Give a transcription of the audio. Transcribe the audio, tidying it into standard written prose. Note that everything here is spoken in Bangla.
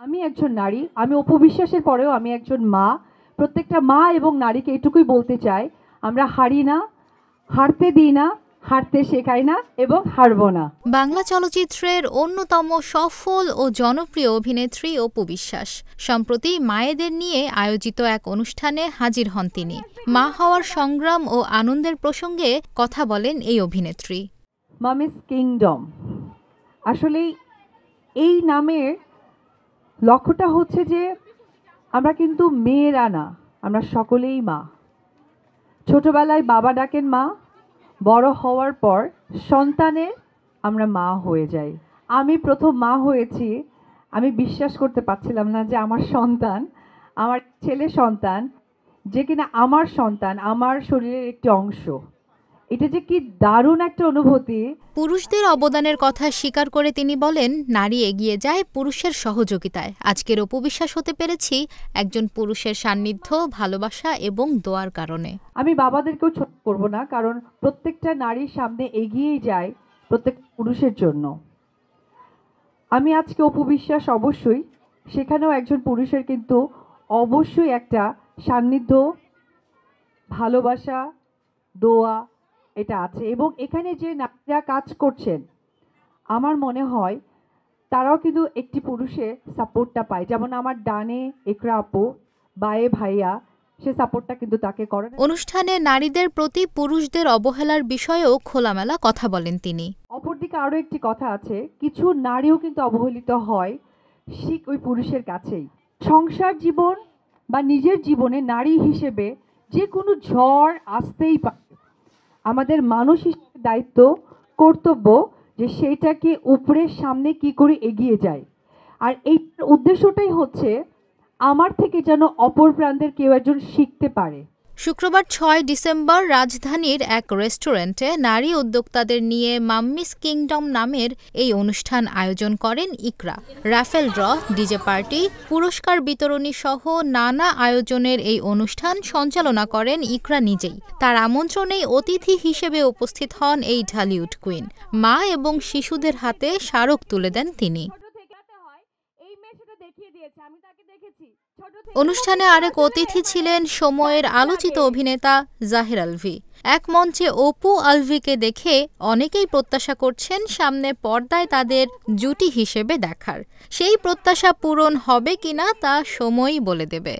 আমি একজন নারী, আমি অপু বিশ্বাসের পরেও আমি একজন মা। প্রত্যেকটা মা এবং নারীকে এটুকুই বলতে চাই, আমরা হারি না, হারতে দিই না, হারতে শেখাই না এবং হারবো না। বাংলা চলচ্চিত্রের অন্যতম সফল ও জনপ্রিয় অভিনেত্রী অপু বিশ্বাস সম্প্রতি মায়েদের নিয়ে আয়োজিত এক অনুষ্ঠানে হাজির হন তিনি। মা হওয়ার সংগ্রাম ও আনন্দের প্রসঙ্গে কথা বলেন এই অভিনেত্রী। মামিস কিংডম, আসলে এই নামের লক্ষ্যটা হচ্ছে যে আমরা কিন্তু মেয়েরা না, আমরা সকলেই মা। ছোটবেলায় বাবা ডাকেন মা, বড় হওয়ার পর সন্তানের আমরা মা হয়ে যাই। আমি প্রথম মা হয়েছি, আমি বিশ্বাস করতে পারছিলাম না যে আমার সন্তান, আমার ছেলে সন্তান, যে কিনা আমার সন্তান, আমার শরীরের একটি অংশ। এটা যে কি দারুণ একটা অনুভূতি। পুরুষদের অবদানের কথা স্বীকার করে তিনি বলেন, নারী এগিয়ে যায় পুরুষের সহযোগিতায়। আজকের অপু বিশ্বাস হতে পেরেছি একজন পুরুষের সান্নিধ্য, ভালোবাসা এবং দোয়ার কারণে। আমি বাবাদেরকেও ছোট করব না, কারণ প্রত্যেকটা নারীর সামনে এগিয়েই যায় প্রত্যেক পুরুষের জন্য। আমি আজকে অপু বিশ্বাস, অবশ্যই সেখানেও একজন পুরুষের কিন্তু অবশ্যই একটা সান্নিধ্য, ভালোবাসা, দোয়া এটা আছে। এবং এখানে যে নারীরা কাজ করছেন, আমার মনে হয় তারাও কিন্তু একটি পুরুষের সাপোর্টটা পায়। যেমন আমার ডানে ইকরা আপু, বায়ে ভাইয়া, সে সাপোর্টটা কিন্তু তাকে করে। অনুষ্ঠানে নারীদের প্রতি পুরুষদের অবহেলার বিষয়েও খোলামেলা কথা বলেন তিনি। অপরদিকে আরও একটি কথা আছে, কিছু নারীও কিন্তু অবহেলিত হয় ঠিক ওই পুরুষের কাছেই। সংসার জীবন বা নিজের জীবনে নারী হিসেবে যে কোনো ঝড় আসতেই পারে। আমাদের মানুষ হিসেবে দায়িত্ব, কর্তব্য যে সেইটাকে উপরের সামনে কি করে এগিয়ে যায়। আর এই উদ্দেশ্যটাই হচ্ছে আমার থেকে যেন অপর প্রান্তের কেউ একজন শিখতে পারে। শুক্রবার ৬ ডিসেম্বর রাজধানীর এক রেস্টুরেন্টে নারী উদ্যোক্তাদের নিয়ে মাম্মিস কিংডম নামের এই অনুষ্ঠান আয়োজন করেন ইকরা। রাফেল ড্র, ডিজে পার্টি, পুরস্কার বিতরণী সহ নানা আয়োজনের এই অনুষ্ঠান সঞ্চালনা করেন ইকরা নিজেই। তার আমন্ত্রণেই অতিথি হিসেবে উপস্থিত হন এই ঢালিউড কুইন। মা এবং শিশুদের হাতে স্মারক তুলে দেন তিনি। অনুষ্ঠানে আরেক অতিথি ছিলেন সময়ের আলোচিত অভিনেতা জাহির আলভী। এক মঞ্চে অপু আলভীকে দেখে অনেকেই প্রত্যাশা করছেন সামনে পর্দায় তাদের জুটি হিসেবে দেখার। সেই প্রত্যাশা পূরণ হবে কিনা তা সময়ই বলে দেবে।